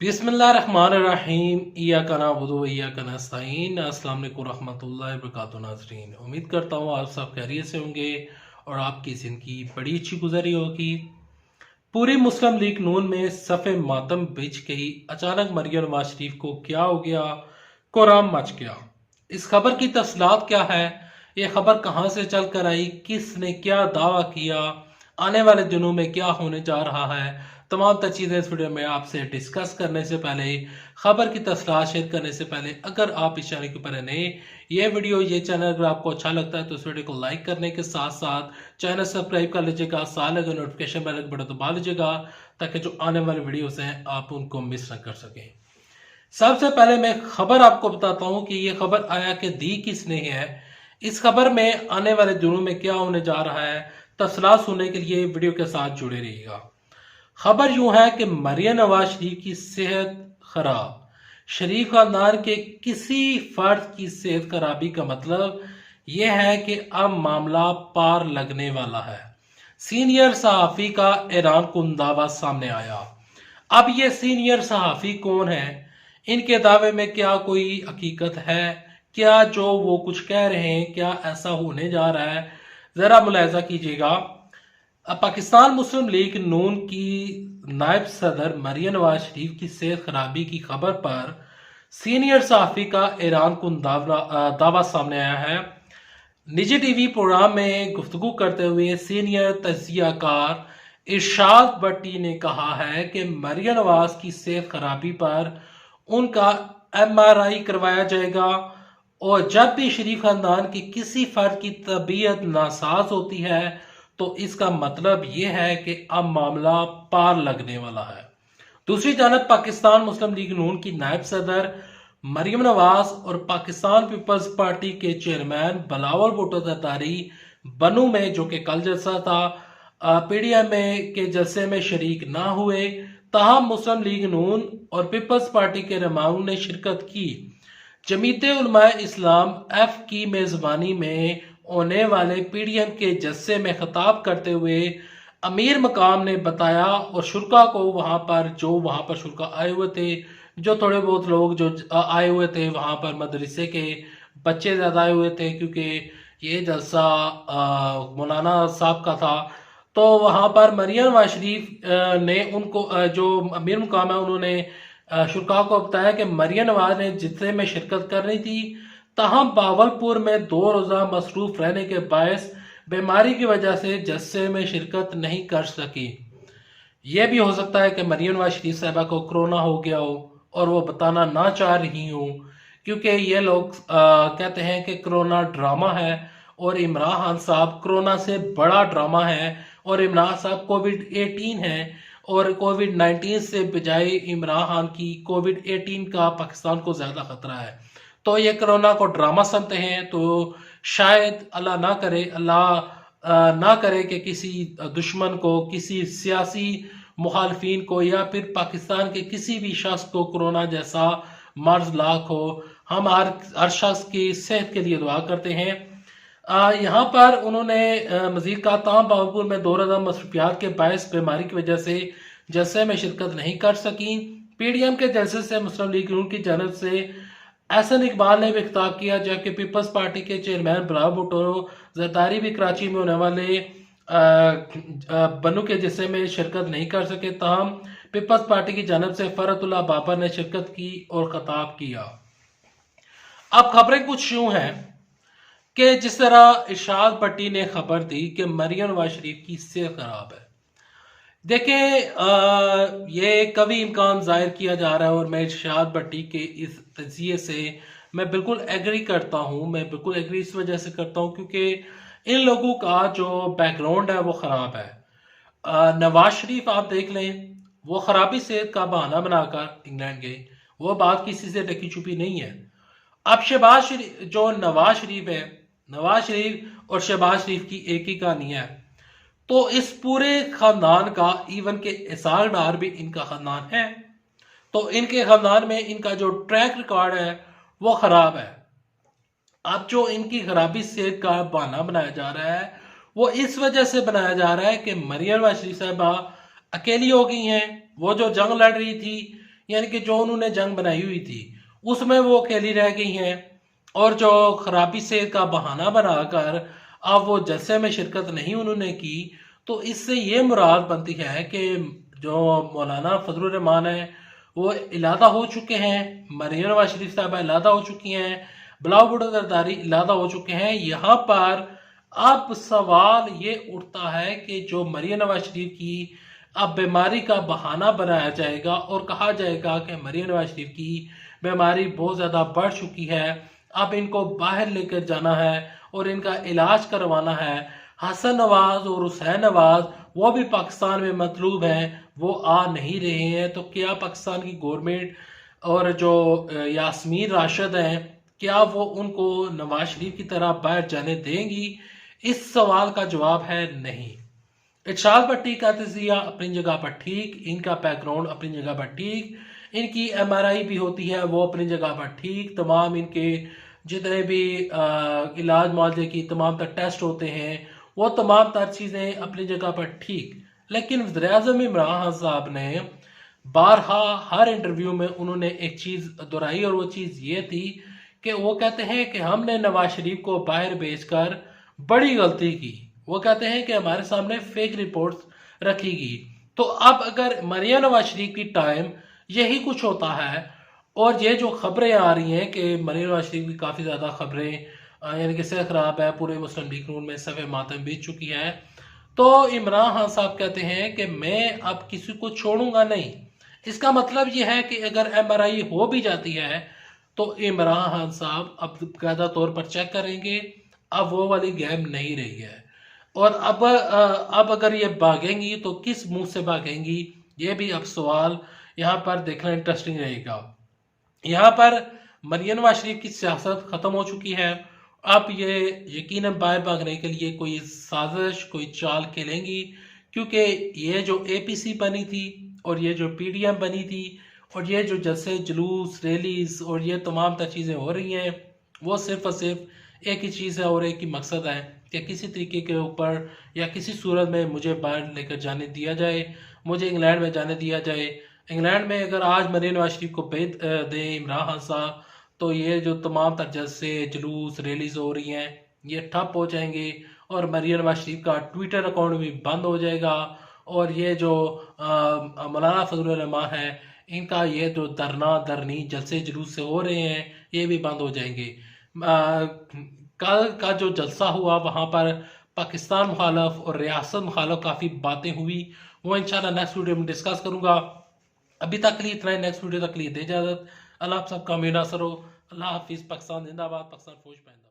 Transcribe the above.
बिस्मिल्लाहिर्रहमानिर्रहीम इय्याका नअबुदु व इय्याका नस्तईन। अस्सलाम वालेकुम रहमतुल्लाहि व बरकातुहू। नाज़रीन, उम्मीद करता हूँ आप सब खैरियत से होंगे और आपकी ज़िंदगी बड़ी अच्छी गुजरी होगी। पूरी मुस्लिम लीग नून में सफ़े मातम बिछ गई। अचानक मरियम नवाज शरीफ को क्या हो गया, कोहराम मच गया। इस खबर की तफसीलात क्या है, ये खबर कहाँ से चल कर आई, किसने क्या दावा किया, आने वाले दिनों में क्या होने जा रहा है, तमाम चीज़ें इस वीडियो में आपसे डिस्कस करने से पहले, खबर की तफसीलात शेयर करने से पहले, अगर आप इस चैनल के ऊपर नए, ये वीडियो ये चैनल अगर आपको अच्छा लगता है तो इस वीडियो को लाइक करने के साथ साथ चैनल सब्सक्राइब कर लीजिएगा, साथ लगे नोटिफिकेशन बेल बटन दबा लीजिएगा ताकि जो आने वाले वीडियोस हैं आप उनको मिस न कर सकें। सबसे पहले मैं खबर आपको बताता हूं कि ये खबर आया कि दी किसने है। इस खबर में आने वाले दिनों में क्या होने जा रहा है, तफसीलात सुनने के लिए वीडियो के साथ जुड़े रहिएगा। खबर यूं है कि मरियम नवाज शरीफ की सेहत खराब। शरीफ खानदान के किसी फर्द की सेहत खराबी का मतलब यह है कि अब मामला पार लगने वाला है। सीनियर सहाफी का ऐलान कुन दावा सामने आया। अब ये सीनियर सहाफी कौन है, इनके दावे में क्या कोई हकीकत है, क्या जो वो कुछ कह रहे हैं क्या ऐसा होने जा रहा है, जरा मुलाहिजा कीजिएगा। पाकिस्तान मुस्लिम लीग नून की नायब सदर मरियम नवाज शरीफ की सेहत खराबी की खबर पर सीनियर सहाफी का ईरान कुन दावा सामने आया है। निजी टीवी प्रोग्राम में गुफ्तगू करते हुए सीनियर तजियाकार इरशाद भट्टी ने कहा है कि मरियम नवाज की सेहत खराबी पर उनका MRI करवाया जाएगा और जब भी शरीफ खानदान की किसी फर्द की तबीयत नासाज होती है तो इसका मतलब यह है कि अब मामला पार लगने वाला है। दूसरी जानब पाकिस्तान मुस्लिम लीग नून की नायब सदर मरियम नवाज और पाकिस्तान पीपल्स पार्टी के चेयरमैन बिलावल भुट्टो जरदारी बनू में जो कि कल जलसा था, PDM के जलसे में शरीक ना हुए। ताहम मुस्लिम लीग नून और पीपल्स पार्टी के रहनुमाओं ने शिरकत की। जमीयत उलमाए इस्लाम F की मेजबानी में होने वाले PDM के जलसे में खिताब करते हुए अमीर मकाम ने बताया और शुरा को वहां पर शुरा आए हुए थे, जो थोड़े बहुत लोग जो आए हुए थे वहां पर मदरसे के बच्चे ज्यादा आए हुए थे क्योंकि ये जलसा मौलाना साहब का था। तो वहां पर मरियम नवाज शरीफ ने उनको जो अमीर मुकाम है उन्होंने शुरा को बताया कि मरियम नवाज ने जलसे में शिरकत करनी थी, ताहम बावलपुर में 2 रोजा मसरूफ रहने के बायस बीमारी की वजह से जलसे में शिरकत नहीं कर सकी। यह भी हो सकता है कि मरियम नवाज शरीफ साहबा को कोरोना हो गया हो और वो बताना ना चाह रही हूँ, क्योंकि ये लोग कहते हैं कि कोरोना ड्रामा है और इमरान खान साहब कोरोना से बड़ा ड्रामा है और इमरान साहब कोविड-18 है और कोविड-19 से बजाय इमरान खान की कोविड-18 का पाकिस्तान को ज्यादा खतरा है। तो ये कोरोना को ड्रामा समझते हैं। तो शायद अल्लाह ना करे कि किसी दुश्मन को, किसी सियासी मुखालफिन को या फिर पाकिस्तान के किसी भी शख्स को कोरोना जैसा मर्ज लाक हो। हम हर शख्स की सेहत के लिए दुआ करते हैं। यहाँ पर उन्होंने मजीद कहा, ताम बाबुपुर में 2 रोजा मसरूफियात के बायस बीमारी की वजह से जलसे में शिरकत नहीं कर सकी। PDM के जलसे से मुस्लिम लीग नून की जानब से एहसन इकबाल ने भी खिताब किया, जबकि पीपल्स पार्टी के चेयरमैन बिलावल भुट्टो जरदारी भी कराची में होने वाले बनू के जलसे में शिरकत नहीं कर सके। ताहम पीपल्स पार्टी की जानब से फरतुल्लाह बाबर ने शिरकत की और खिताब किया। अब खबरें कुछ यूं हैं कि जिस तरह इरशाद भट्टी ने खबर दी कि मरियम नवाज शरीफ की सेहत खराब है। देखें, ये कभी इम्कान जाहिर किया जा रहा है और मैं इरशाद भट्टी के इस तजिए से मैं बिल्कुल एग्री करता हूँ। मैं बिल्कुल एग्री इस वजह से करता हूँ क्योंकि इन लोगों का जो बैकग्राउंड है वो ख़राब है। नवाज शरीफ आप देख लें, वो ख़राबी सेहत का बहाना बनाकर इंग्लैंड गए, वो बात किसी से ढकी छुपी नहीं है। अब शहबाज शरीफ, जो नवाज शरीफ है, नवाज शरीफ और शहबाज शरीफ की एक ही कहानी है। तो इस पूरे खानदान का, इवन के इसाक डार भी इनका खानदान है, तो इनके खानदान में इनका जो ट्रैक रिकॉर्ड है वो खराब है। अब जो इनकी खराबी सेहत का बहाना बनाया जा रहा है वो इस वजह से बनाया जा रहा है कि मरियम नवाज शरीफ साहबा अकेली हो गई हैं। वो जो जंग लड़ रही थी यानी कि जो उन्होंने जंग बनाई हुई थी उसमें वो अकेली रह गई हैं, और जो खराबी सेहत का बहाना बनाकर अब वो जलसे में शिरकत नहीं उन्होंने की। तो इससे ये मुराद बनती है कि जो मौलाना फजलुर रहमान है वो इलादा हो चुके हैं, मरियम नवाज शरीफ साहबा इलादा हो चुकी हैं, बिलावल भुट्टो जरदारी इलादा हो चुके हैं। यहाँ पर अब सवाल ये उठता है कि जो मरियम नवाज शरीफ की अब बीमारी का बहाना बनाया जाएगा और कहा जाएगा कि मरियम नवाज शरीफ की बीमारी बहुत ज़्यादा बढ़ चुकी है, अब इनको बाहर लेकर जाना है और इनका इलाज करवाना है। हसन नवाज और हुसैन नवाज वो भी पाकिस्तान में मतलूब हैं, वो आ नहीं रहे हैं। तो क्या पाकिस्तान की गवर्नमेंट और जो यास्मीन राशिद हैं, क्या वो उनको नवाज शरीफ की तरह बाहर जाने देंगी? इस सवाल का जवाब है नहीं। इरशाद भट्टी का तजिया अपनी जगह पर ठीक, इनका बैकग्राउंड अपनी जगह पर ठीक, इनकी MRI भी होती है वो अपनी जगह पर ठीक, तमाम इनके जितने भी इलाज मुआवजे की तमाम तर टेस्ट होते हैं वो तमाम तर चीज़ें अपनी जगह पर ठीक। लेकिन वज़ीर-ए-आज़म इमरान खान साहब ने बारहा हर इंटरव्यू में उन्होंने एक चीज़ दोहराई और वो चीज़ ये थी कि वो कहते हैं कि हमने नवाज शरीफ को बाहर भेजकर बड़ी गलती की। वो कहते हैं कि हमारे सामने फेक रिपोर्ट्स रखी गई। तो अब अगर मरियम नवाज शरीफ की टाइम यही कुछ होता है और ये जो खबरें आ रही हैं कि मरियम नवाज शरीफ की काफ़ी ज़्यादा खबरें यानी कि सेहत ख़राब है, पूरे मुस्लिम लीग नून में सफ़े मातम बीत चुकी है, तो इमरान खान साहब कहते हैं कि मैं अब किसी को छोड़ूंगा नहीं। इसका मतलब ये है कि अगर MRI हो भी जाती है तो इमरान खान साहब अब कायदा तौर पर चेक करेंगे, अब वो वाली गेम नहीं रही है। और अब अगर ये भागेंगी तो किस मुंह से भागेंगी, ये भी अब सवाल यहाँ पर देखना इंटरेस्टिंग रहेगा। यहाँ पर मरियम नवाज शरीफ की सियासत ख़त्म हो चुकी है। अब ये यकीनन बाहर भागने के लिए कोई साजिश कोई चाल खेलेंगी, क्योंकि ये जो APC बनी थी और ये जो PDM बनी थी और ये जो जलसे जुलूस रैलीज और ये तमाम तर चीज़ें हो रही हैं वो सिर्फ और सिर्फ एक ही चीज़ है और एक ही मकसद है कि किसी तरीके के ऊपर या किसी सूरत में मुझे बाहर लेकर जाने दिया जाए, मुझे इंग्लैंड में जाने दिया जाए। इंग्लैंड में अगर आज मरियम नवाज शरीफ को भेज दें इमरान खान साहब तो ये जो तमाम तर जलसे जुलूस रैलीज हो रही हैं ये ठप हो जाएंगे और मरियम नवाज शरीफ का ट्विटर अकाउंट भी बंद हो जाएगा और ये जो मौलाना फजलुर रहमान है इनका ये जो दरनी जलसे जुलूस से हो रहे हैं ये भी बंद हो जाएंगे। कल का जो जलसा हुआ वहाँ पर पाकिस्तान मुखालफ और रियासत मुखालफ काफ़ी बातें हुई, वो इंशाल्लाह नेक्स्ट वीडियो में डिस्कस करूँगा। अभी तक के लिए इतना ही, नेक्स्ट वीडियो तक के लिए दे इजाज़त। अल्लाह आप सबका मेरा असर हो। अल्लाह हाफिज़। पाकिस्तान जिंदाबाद, पाकिस्तान फौज पैदा।